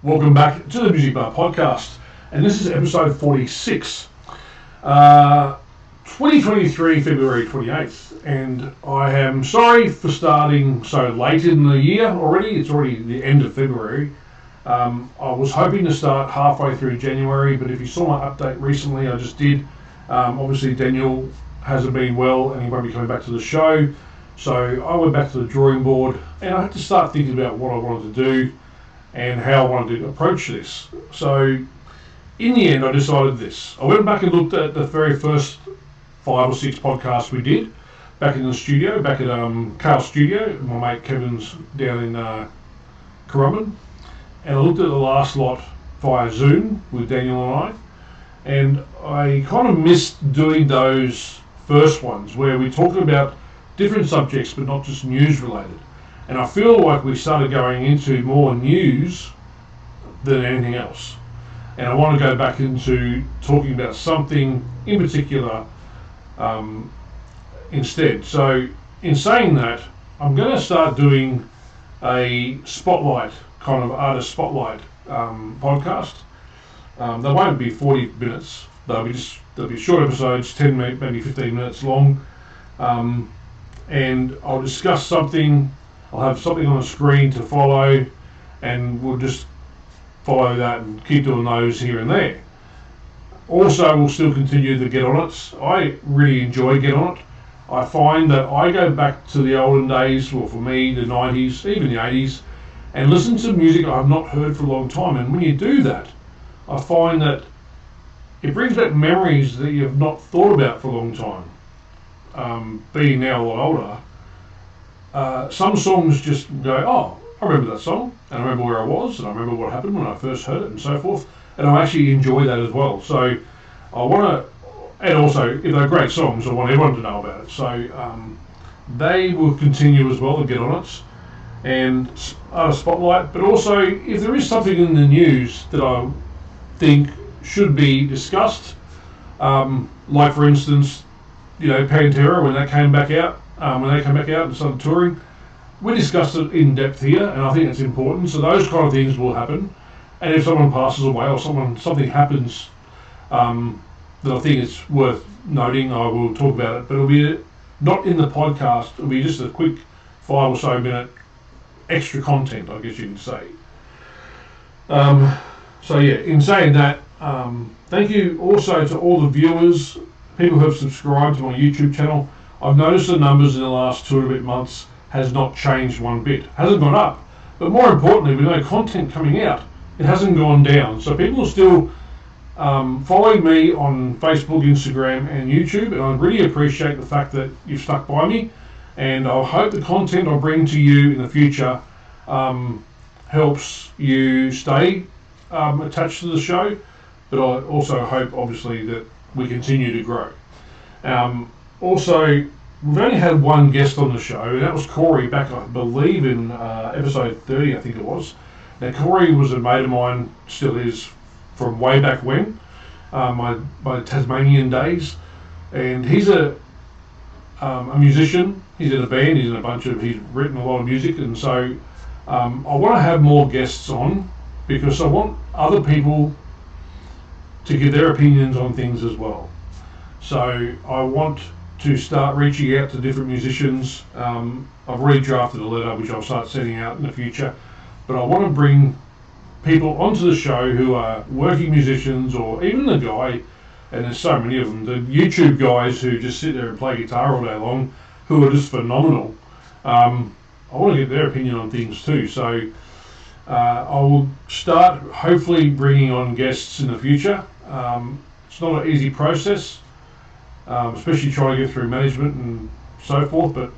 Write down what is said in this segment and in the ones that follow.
Welcome back to the Music Bar Podcast, and this is episode 46, 2023, February 28th, and I am sorry for starting so late in the year already. It's already the end of February. I was hoping to start halfway through January, but if you saw my update recently, I just did. Obviously, Daniel hasn't been well, and he won't be coming back to the show, so I went back to the drawing board, and I had to start thinking about what I wanted to do and how I wanted to approach this. So in the end, I decided this. I went back and looked at the very first 5 or 6 podcasts we did back in the studio, back at Carl's studio. My mate Kevin's down in Currumbin. And I looked at the last lot via Zoom with Daniel and I kind of missed doing those first ones where we talked about different subjects but not just news related. And I feel like we started going into more news than anything else. And I want to go back into talking about something in particular instead. So in saying that, I'm going to start doing a spotlight, kind of artist spotlight podcast. They won't be 40 minutes. They'll be short episodes, 10 maybe 15 minutes long. And I'll discuss something. I'll have something on the screen to follow, and we'll just follow that and keep doing those here and there. Also, we'll still continue the Get On It. I really enjoy Get On It. I find that I go back to the olden days, well for me, the 90s, even the 80s, and listen to music I've not heard for a long time. And when you do that, I find that it brings back memories that you've not thought about for a long time. Being now a lot older, some songs just go, oh, I remember that song, and I remember where I was, and I remember what happened when I first heard it, and so forth, and I actually enjoy that as well. So I want to, and also, if they're great songs, I want everyone to know about it. So they will continue as well to Get On It, and Artist Spotlight, but also, if there is something in the news that I think should be discussed, like for instance, Pantera, when they came back out and started touring, we discussed it in depth here, and I think it's important. So those kind of things will happen. And if someone passes away or something happens that I think it's worth noting, I will talk about it. But it'll be not in the podcast. It'll be just a quick 5 or so minute extra content, I guess you can say. So yeah, in saying that, thank you also to all the viewers, people who have subscribed to my YouTube channel. I've noticed the numbers in the last 2 and a bit months has not changed one bit. Hasn't gone up. But more importantly, with no content coming out, it hasn't gone down. So people are still following me on Facebook, Instagram and YouTube, and I really appreciate the fact that you've stuck by me, and I hope the content I bring to you in the future helps you stay attached to the show, but I also hope obviously that we continue to grow. Also, we've only had one guest on the show, and that was Corey back, I believe, in episode 30, I think it was. Now, Corey was a mate of mine, still is, from way back when, my Tasmanian days, and he's a musician. He's in a band. He's written a lot of music, and so I want to have more guests on because I want other people to give their opinions on things as well. So I want to start reaching out to different musicians. I've already drafted a letter which I'll start sending out in the future, but I want to bring people onto the show who are working musicians, or even the guy, and there's so many of them, the YouTube guys who just sit there and play guitar all day long, who are just phenomenal. I want to get their opinion on things too. So I will start hopefully bringing on guests in the future. It's not an easy process, especially trying to get through management and so forth, but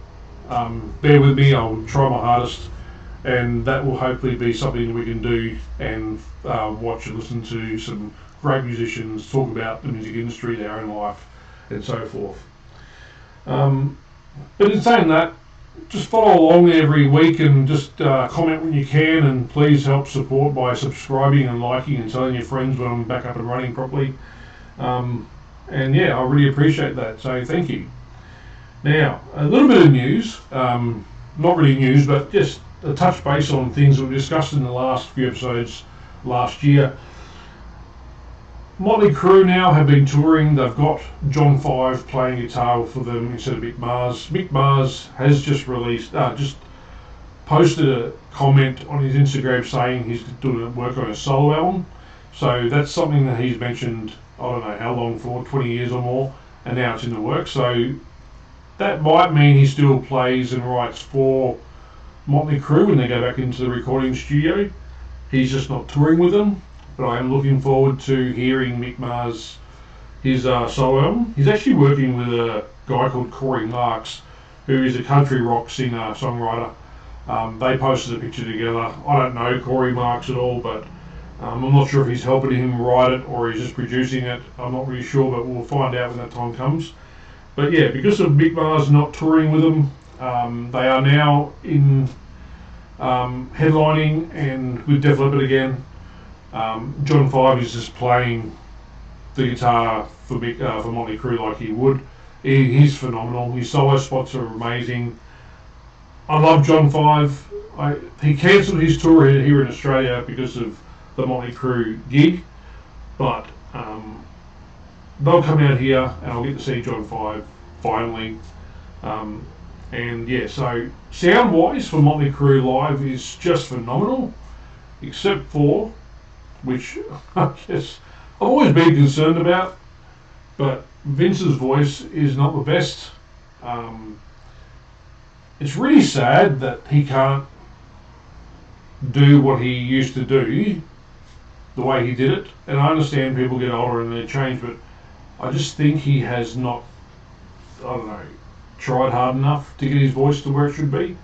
bear with me, I'll try my hardest, and that will hopefully be something we can do and watch and listen to some great musicians talk about the music industry, their own life, and so forth. But in saying that, just follow along every week and just comment when you can, and please help support by subscribing and liking and telling your friends when I'm back up and running properly. And yeah, I really appreciate that, so thank you. Now, a little bit of news, not really news, but just a touch base on things that we discussed in the last few episodes last year. Motley Crue now have been touring. They've got John 5 playing guitar for them instead of Mick Mars. Mick Mars has just posted a comment on his Instagram saying he's doing work on a solo album. So that's something that he's mentioned, I don't know how long for, 20 years or more, and now it's in the works. So that might mean he still plays and writes for Motley Crue when they go back into the recording studio. He's just not touring with them. But I am looking forward to hearing Mick Mars, his solo album. He's actually working with a guy called Corey Marks, who is a country rock singer, songwriter. They posted a picture together. I don't know Corey Marks at all, but I'm not sure if he's helping him write it or he's just producing it. I'm not really sure, but we'll find out when that time comes. But yeah, because of Mick Mars not touring with them, they are now in headlining and with Def Leppard again. John 5 is just playing the guitar for Motley Crue like he would. He's phenomenal. His solo spots are amazing. I love John 5. He cancelled his tour here in Australia because of the Motley Crue gig, but they'll come out here and I'll get to see John 5 finally. And yeah, so sound-wise for Motley Crue live is just phenomenal, except for, which I guess I've always been concerned about, but Vince's voice is not the best. It's really sad that he can't do what he used to do the way he did it, and I understand people get older and they change, but I just think he has not, I don't know, tried hard enough to get his voice to where it should be.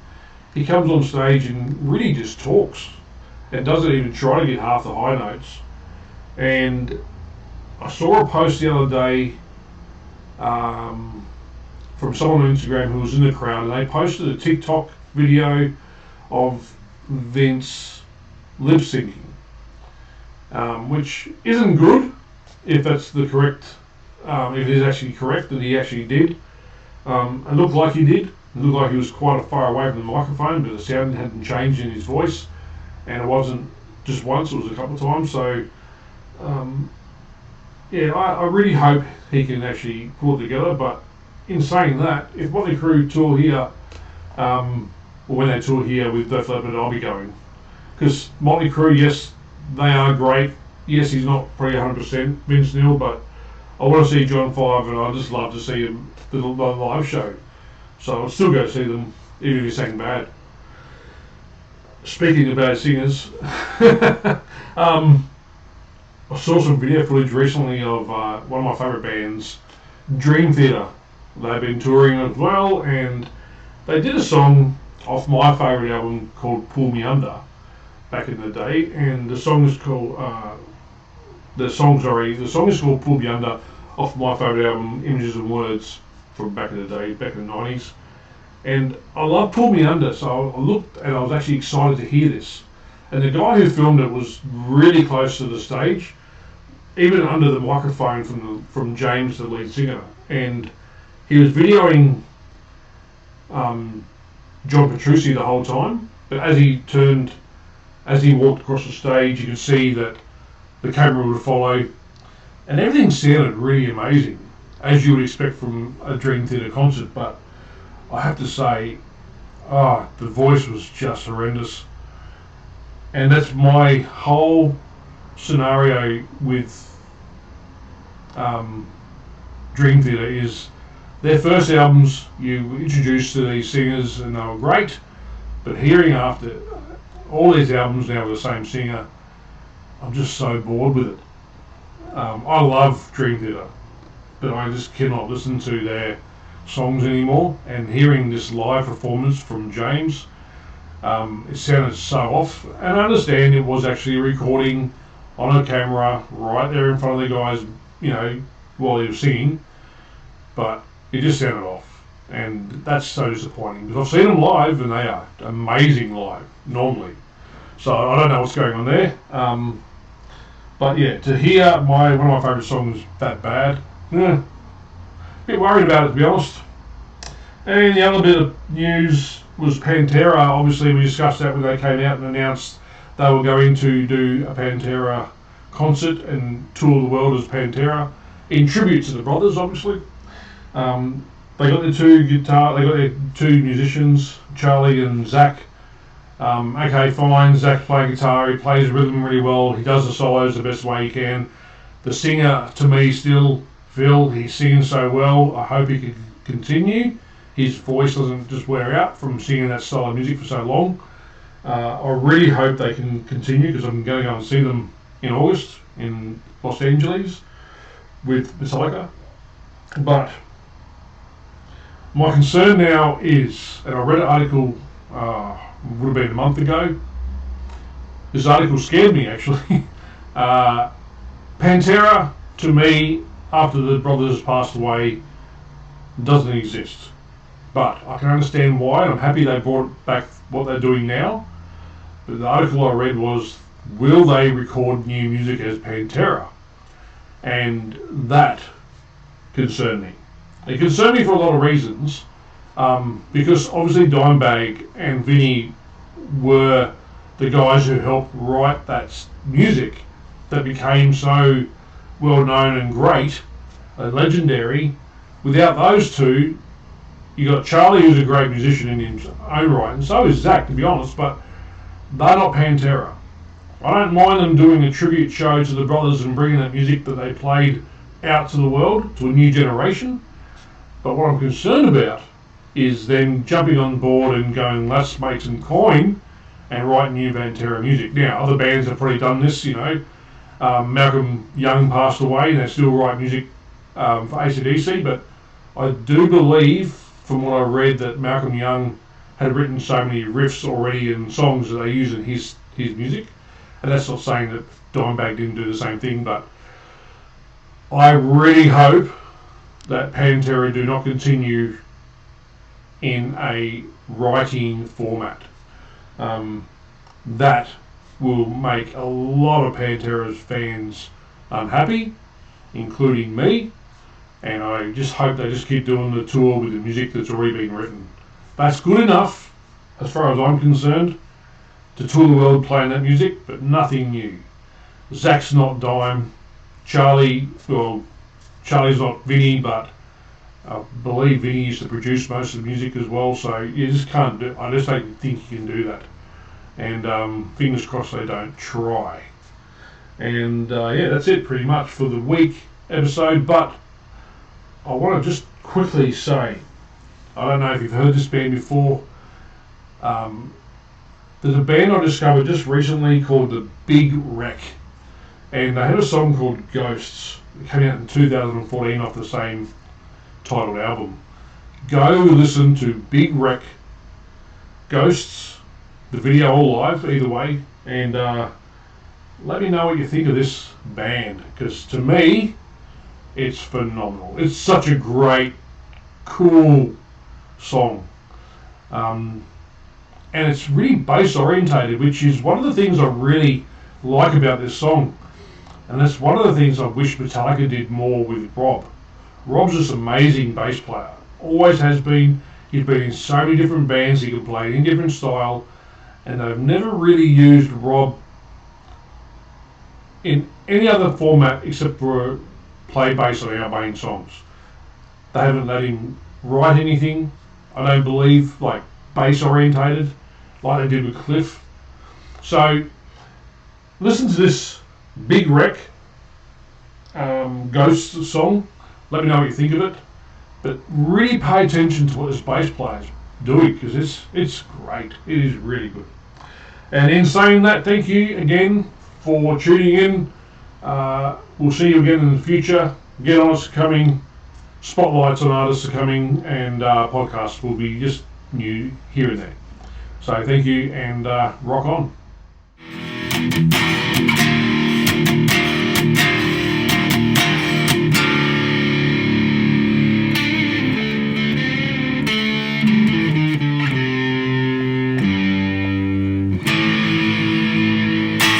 He comes on stage and really just talks and doesn't even try to get half the high notes. And I saw a post the other day from someone on Instagram who was in the crowd, and they posted a TikTok video of Vince lip syncing, which isn't good if that's the correct, if it is actually correct that he actually did. It looked like he did. It looked like he was quite far away from the microphone, but the sound hadn't changed in his voice, and it wasn't just once, it was a couple of times. So yeah, I really hope he can actually pull it together. But in saying that, if Motley Crue tour here, or when they tour here with Def Leppard, I'll be going. Because Motley Crue, yes, they are great. Yes, he's not probably 100% Vince Neil, but I want to see John 5, and I'd just love to see him the live show. So I'll still go see them, even if he sang bad. Speaking of bad singers, I saw some video footage recently of one of my favourite bands, Dream Theater. They've been touring as well, and they did a song off my favourite album called Pull Me Under back in the day, and the song is called the song is called Pull Me Under off my favourite album, Images and Words, from back in the day, back in the 90s. And I love Pull Me Under, so I looked and I was actually excited to hear this. And the guy who filmed it was really close to the stage, even under the microphone from James, the lead singer. And he was videoing John Petrucci the whole time, but as he walked across the stage, you could see that the camera would follow, and everything sounded really amazing, as you would expect from a Dream Theater concert. But I have to say, the voice was just horrendous. And that's my whole scenario with Dream Theater, is their first albums, you were introduced to these singers and they were great, but hearing after all these albums now with the same singer, I'm just so bored with it. I love Dream Theater, but I just cannot listen to their songs anymore. And hearing this live performance from James, it sounded so off. And I understand it was actually a recording on a camera right there in front of the guys, while he was singing, but it just sounded off, and that's so disappointing, because I've seen them live and they are amazing live normally. So I don't know what's going on there. But yeah, to hear one of my favourite songs that bad, a bit worried about it, to be honest. And the other bit of news was Pantera. Obviously, we discussed that when they came out and announced they were going to do a Pantera concert and tour the world as Pantera in tribute to the brothers, obviously. They got their two musicians, Charlie and Zach. Okay, fine, Zach's playing guitar, he plays rhythm really well, he does the solos the best way he can. The singer, to me, still, Phil, he's singing so well, I hope he can continue. His voice doesn't just wear out from singing that style of music for so long. I really hope they can continue, because I'm going to go and see them in August in Los Angeles with Metallica. But my concern now is, and I read an article, would have been a month ago. This article scared me, actually. Pantera, to me, after the brothers passed away, doesn't exist. But I can understand why, and I'm happy they brought back what they're doing now. But the article I read was, will they record new music as Pantera? And that concerned me. It concerned me for a lot of reasons, because obviously Dimebag and Vinny were the guys who helped write that music that became so well known and great, legendary. Without those two, you got Charlie, who's a great musician in his own right, and so is Zach, to be honest, but they're not Pantera. I don't mind them doing a tribute show to the brothers and bringing that music that they played out to the world, to a new generation. But what I'm concerned about is them jumping on board and going, let's make some coin and write new Pantera music. Now, other bands have probably done this, you know. Malcolm Young passed away and they still write music for AC/DC, but I do believe, from what I read, that Malcolm Young had written so many riffs already and songs that they use in his music. And that's not saying that Dimebag didn't do the same thing, but I really hope that Pantera do not continue in a writing format. That will make a lot of Pantera's fans unhappy, including me, and I just hope they just keep doing the tour with the music that's already been written. That's good enough, as far as I'm concerned, to tour the world playing that music, but nothing new. Zach's not Dime. Charlie's not Vinny, but I believe Vinny used to produce most of the music as well, so you just can't do it. I just don't think you can do that. And fingers crossed they don't try. And yeah, that's it pretty much for the week episode, but I want to just quickly say, I don't know if you've heard this band before, there's a band I discovered just recently called The Big Wreck, and they had a song called Ghosts. It came out in 2014 off the same titled album. Go listen to Big Wreck, Ghosts, the video or live, either way, and let me know what you think of this band, because to me, it's phenomenal. It's such a great, cool song. And it's really bass orientated, which is one of the things I really like about this song. And that's one of the things I wish Metallica did more with Rob. Rob's this amazing bass player. Always has been. He's been in so many different bands. He can play in different style. And they've never really used Rob in any other format except for play bass on our main songs. They haven't let him write anything, I don't believe, like bass orientated, like they did with Cliff. So listen to this Big Wreck Ghost song. Let me know what you think of it. But really pay attention to what this bass player's doing, because it's great. It is really good. And in saying that, thank you again for tuning in. We'll see you again in the future. Get On Us coming, spotlights on artists are coming, and podcasts will be just new here and there. So thank you, and rock on.